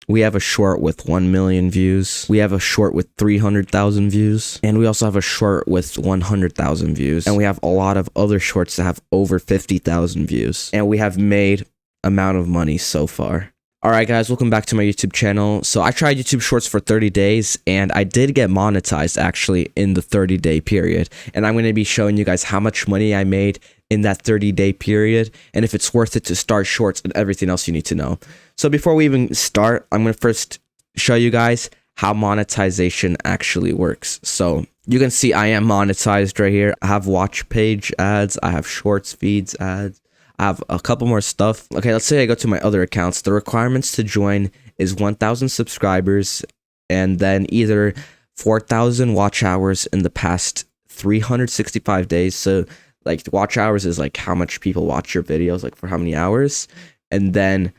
We have a short with 1 million views. We have a short with 300,000 views. And we also have a short with 100,000 views. And we have a lot of other shorts that have over 50,000 views. And we have made amount of money so far. Alright guys, welcome back to my YouTube channel. So I tried YouTube Shorts for 30 days and I did get monetized actually in the 30-day period. And I'm going to be showing you guys how much money I made in that 30-day period and if it's worth it to start shorts and everything else you need to know. So before we even start, I'm going to first show you guys how monetization actually works. So you can see I am monetized right here. I have watch page ads, I have shorts feeds ads. I have a couple more stuff. Okay, let's say I go to my other accounts. The requirements to join is 1,000 subscribers and then either 4,000 watch hours in the past 365 days. So like watch hours is like how much people watch your videos, like for how many hours. And then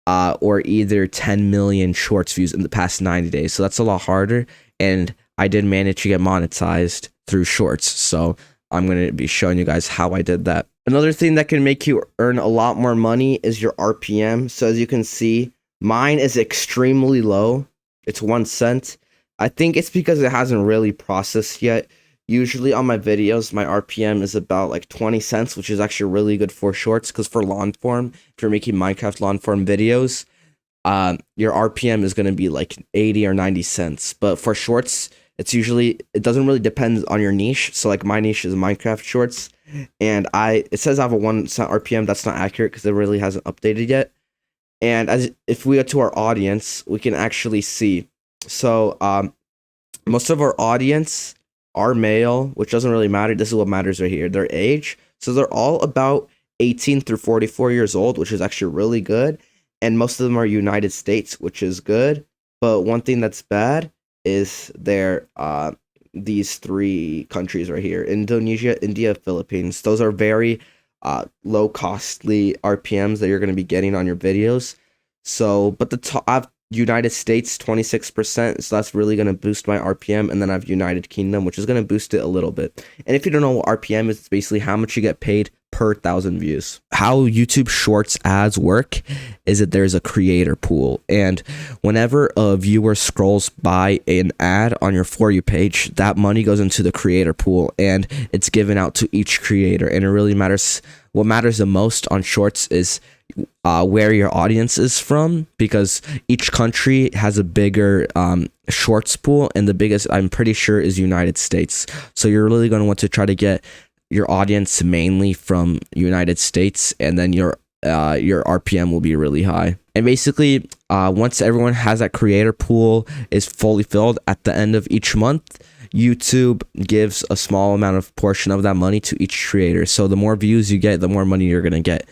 or either 10 million shorts views in the past 90 days. So that's a lot harder. And I did manage to get monetized through shorts. So I'm going to be showing you guys how I did that. Another thing that can make you earn a lot more money is your RPM. So as you can see, mine is extremely low. It's 1 cent. I think it's because it hasn't really processed yet. Usually on my videos, my RPM is about like 20 cents, which is actually really good for shorts. Because for long form, if you're making Minecraft long form videos, your RPM is going to be like 80 or 90 cents. But for shorts, it doesn't really depend on your niche. So like my niche is Minecraft shorts. And it says I have a 1 cent RPM. That's not accurate because it really hasn't updated yet. And if we go to our audience, we can actually see. So most of our audience are male, which doesn't really matter. This is what matters right here. Their age. So they're all about 18 through 44 years old, which is actually really good. And most of them are United States, which is good. But one thing that's bad is these 3 countries right here: Indonesia, India, Philippines. Those are very low costly RPMs that you're going to be getting on your videos. So, but I have United States 26%, so that's really going to boost my RPM. And then I have United Kingdom, which is going to boost it a little bit. And if you don't know what RPM is, it's basically how much you get paid per 1,000 views. How YouTube Shorts ads work is that there's a creator pool, and whenever a viewer scrolls by an ad on your For You page, that money goes into the creator pool and it's given out to each creator. And it really matters. What matters the most on shorts is where your audience is from, because each country has a bigger shorts pool, and the biggest, I'm pretty sure, is United States. So you're really going to want to try to get your audience mainly from United States, and then your RPM will be really high. And basically, once everyone has that creator pool is fully filled at the end of each month, YouTube gives a small amount of portion of that money to each creator. So the more views you get, the more money you're going to get.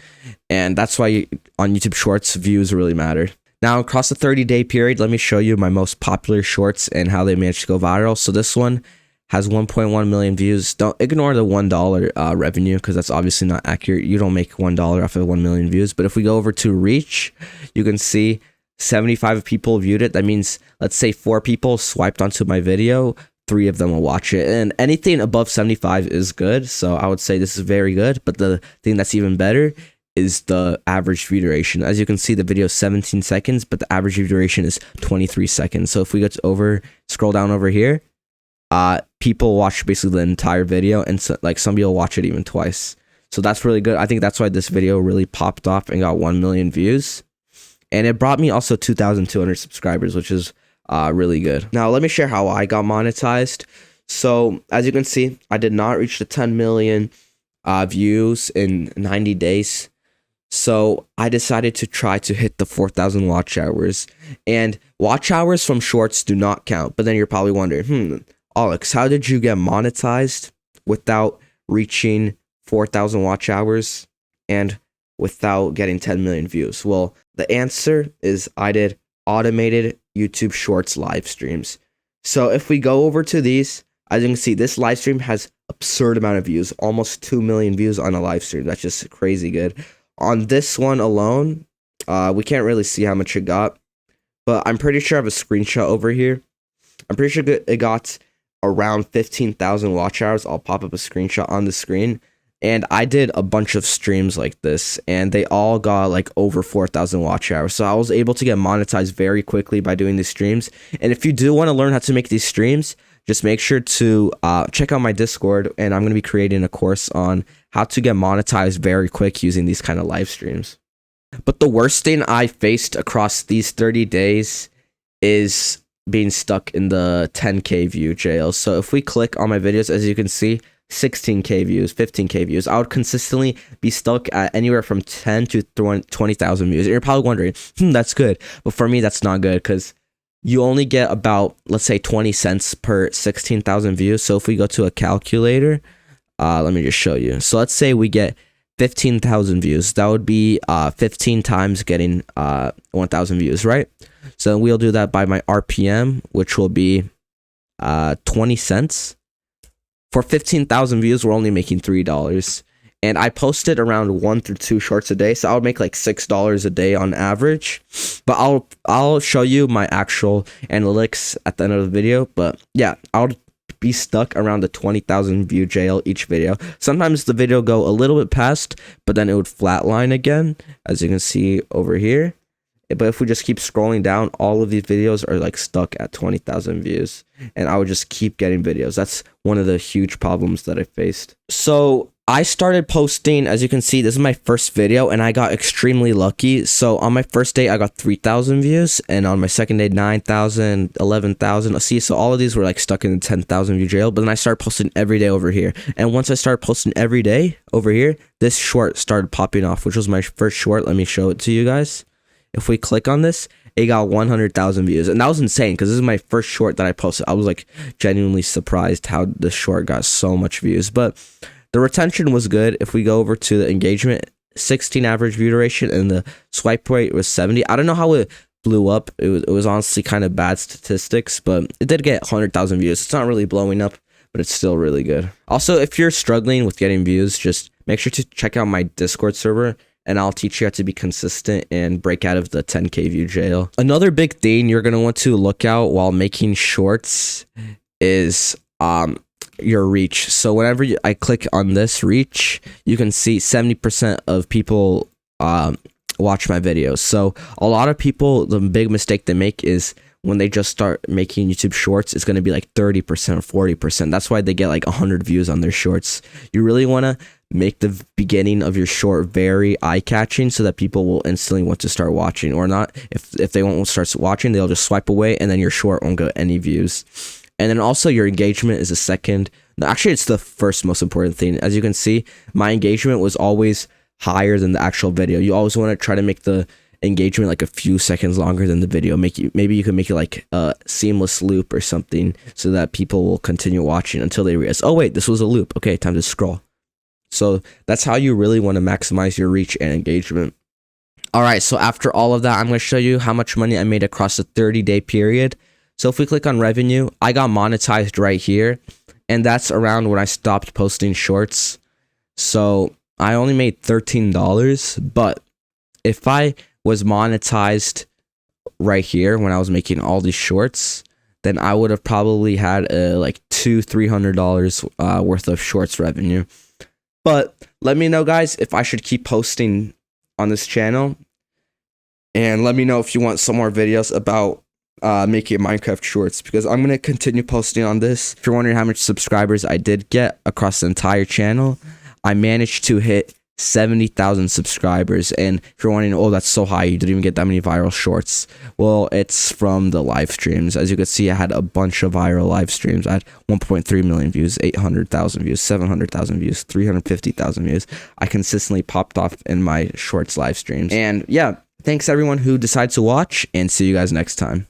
And that's why on YouTube Shorts, views really matter. Now, across the 30-day period, let me show you my most popular shorts and how they managed to go viral. So this one has 1.1 million views. Don't ignore the $1 revenue, because that's obviously not accurate. You don't make $1 off of 1 million views. But if we go over to reach, you can see 75 people viewed it. That means, let's say 4 people swiped onto my video, 3 of them will watch it. And anything above 75 is good. So I would say this is very good. But the thing that's even better is the average view duration. As you can see, the video is 17 seconds, but the average view duration is 23 seconds. So if we scroll down over here, people watch basically the entire video, and so, like some people watch it even twice. So that's really good. I think that's why this video really popped off and got 1 million views. And it brought me also 2,200 subscribers, which is really good. Now let me share how I got monetized. So as you can see, I did not reach the 10 million views in 90 days. So I decided to try to hit the 4,000 watch hours. And watch hours from shorts do not count. But then you're probably wondering, Alex, how did you get monetized without reaching 4,000 watch hours and without getting 10 million views? Well, the answer is I did automated YouTube Shorts live streams. So if we go over to these, as you can see, this live stream has absurd amount of views, almost 2 million views on a live stream. That's just crazy good. On this one alone, we can't really see how much it got, but I'm pretty sure I have a screenshot over here. I'm pretty sure it got around 15,000 watch hours. I'll pop up a screenshot on the screen. And I did a bunch of streams like this, and they all got like over 4,000 watch hours. So I was able to get monetized very quickly by doing these streams. And if you do want to learn how to make these streams, just make sure to check out my Discord, and I'm going to be creating a course on how to get monetized very quick using these kind of live streams. But the worst thing I faced across these 30 days is being stuck in the 10K view jail. So if we click on my videos, as you can see, 16K views, 15K views. I would consistently be stuck at anywhere from 10 to 20,000 views. And you're probably wondering, that's good. But for me, that's not good, because you only get about, let's say, 20 cents per 16,000 views. So if we go to a calculator, let me just show you. So let's say we get 15,000 views. That would be 15 times getting 1,000 views, right? So we'll do that by my RPM, which will be 20 cents. For 15,000 views, we're only making $3. And I posted around 1 through 2 shorts a day, so I would make like $6 a day on average. But I'll show you my actual analytics at the end of the video. But yeah, I would be stuck around the 20,000 view jail each video. Sometimes the video go a little bit past, but then it would flatline again, as you can see over here. But if we just keep scrolling down, all of these videos are like stuck at 20,000 views, and I would just keep getting videos. That's one of the huge problems that I faced. So I started posting, as you can see, this is my first video, and I got extremely lucky. So on my first day, I got 3,000 views, and on my second day, 9,000, 11,000. See, so all of these were like stuck in the 10,000 view jail, but then I started posting every day over here. And once I started posting every day over here, this short started popping off, which was my first short. Let me show it to you guys. If we click on this, it got 100,000 views, and that was insane, because this is my first short that I posted. I was like genuinely surprised how the short got so much views. But the retention was good. If we go over to the engagement, 16 average view duration, and the swipe rate was 70. I don't know how it blew up. It was honestly kind of bad statistics, but it did get 100,000 views. It's not really blowing up, but it's still really good. Also, if you're struggling with getting views, just make sure to check out my Discord server, and I'll teach you how to be consistent and break out of the 10K view jail. Another big thing you're going to want to look out while making shorts is your reach. So whenever I click on this reach, you can see 70% of people watch my videos. So a lot of people, the big mistake they make is when they just start making YouTube shorts, it's going to be like 30% or 40%. That's why they get like 100 views on their shorts. You really want to make the beginning of your short very eye-catching so that people will instantly want to start watching, or not. If they won't start watching, they'll just swipe away, and then your short won't get any views. And then also your engagement is the second. Actually, it's the first most important thing. As you can see, my engagement was always higher than the actual video. You always want to try to make the engagement like a few seconds longer than the video. Maybe you can make it like a seamless loop or something, so that people will continue watching until they realize, oh wait, this was a loop. Okay, time to scroll. So that's how you really want to maximize your reach and engagement. All right, so after all of that, I'm going to show you how much money I made across a 30-day period. So if we click on revenue, I got monetized right here, and that's around when I stopped posting shorts. So I only made $13, but if I was monetized right here when I was making all these shorts, then I would have probably had like $200-300 worth of shorts revenue. But let me know, guys, if I should keep posting on this channel, and let me know if you want some more videos about making Minecraft shorts, because I'm going to continue posting on this. If you're wondering how much subscribers I did get across the entire channel, I managed to hit 70,000 subscribers. And if you're wondering, oh, that's so high, you didn't even get that many viral shorts. Well, it's from the live streams. As you can see, I had a bunch of viral live streams. I had 1.3 million views, 800,000 views, 700,000 views, 350,000 views. I consistently popped off in my shorts live streams. And yeah, thanks everyone who decides to watch, and see you guys next time.